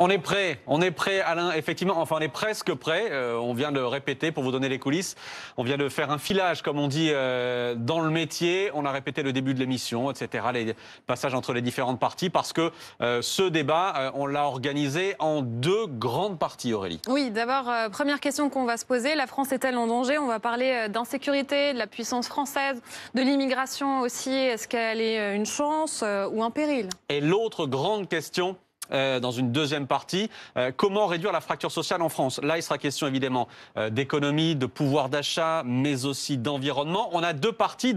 On est prêt, Alain, effectivement, enfin on est presque prêt, on vient de répéter pour vous donner les coulisses, on vient de faire un filage comme on dit dans le métier, on a répété le début de l'émission, etc., les passages entre les différentes parties parce que ce débat, on l'a organisé en deux grandes parties, Aurélie. Oui, d'abord, première question qu'on va se poser, la France est-elle en danger? On va parler d'insécurité, de la puissance française, de l'immigration aussi, est-ce qu'elle est une chance ou un péril? Et l'autre grande question, dans une deuxième partie, comment réduire la fracture sociale en France. Là, il sera question évidemment d'économie, de pouvoir d'achat, mais aussi d'environnement. On a deux parties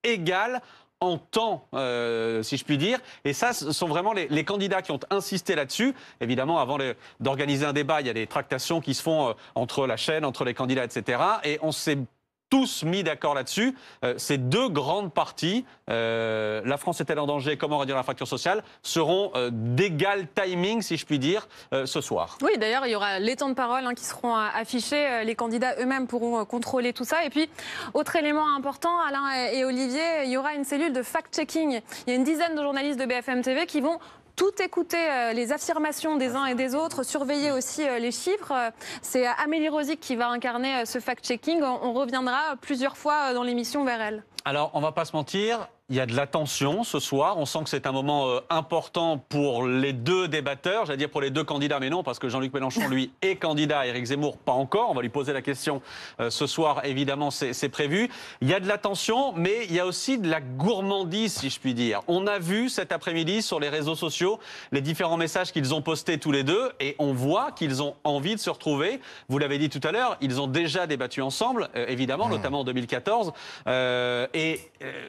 égales en temps, si je puis dire. Et ça, ce sont vraiment les candidats qui ont insisté là-dessus. Évidemment, avant d'organiser un débat, il y a des tractations qui se font entre la chaîne, entre les candidats, etc. Et on s'est tous mis d'accord là-dessus. Ces deux grandes parties, la France est-elle en danger, comment réduire la fracture sociale, seront d'égal timing, si je puis dire, ce soir. Oui, d'ailleurs, il y aura les temps de parole qui seront affichés. Les candidats eux-mêmes pourront contrôler tout ça. Et puis, autre élément important, Alain et Olivier, il y aura une cellule de fact-checking. Il y a une dizaine de journalistes de BFM TV qui vont tout écouter les affirmations des uns et des autres, surveiller aussi les chiffres. C'est Amélie Rosic qui va incarner ce fact-checking. On reviendra plusieurs fois dans l'émission vers elle. Alors, on ne va pas se mentir, il y a de la tension ce soir. On sent que c'est un moment important pour les deux débatteurs, j'allais dire pour les deux candidats, mais non, parce que Jean-Luc Mélenchon, lui, est candidat, Éric Zemmour, pas encore. On va lui poser la question ce soir, évidemment, c'est prévu. Il y a de la tension, mais il y a aussi de la gourmandise, si je puis dire. On a vu cet après-midi sur les réseaux sociaux les différents messages qu'ils ont postés tous les deux, et on voit qu'ils ont envie de se retrouver. Vous l'avez dit tout à l'heure, ils ont déjà débattu ensemble, évidemment, notamment en 2014. Et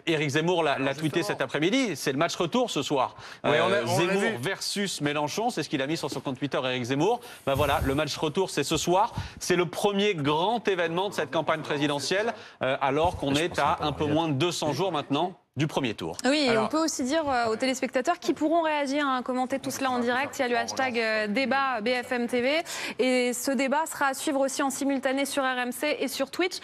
Éric Zemmour l'a tweeté cet après-midi, c'est le match retour ce soir. Oui, Zemmour versus Mélenchon, c'est ce qu'il a mis sur son compte Twitter, Éric Zemmour. Ben voilà, le match retour, c'est ce soir. C'est le premier grand événement de cette campagne présidentielle, alors qu'on est à un peu moins de 200 jours maintenant du premier tour. Oui, et on peut aussi dire aux téléspectateurs qui pourront réagir, commenter tout cela en direct. Il y a le hashtag débat BFM TV. Et ce débat sera à suivre aussi en simultané sur RMC et sur Twitch.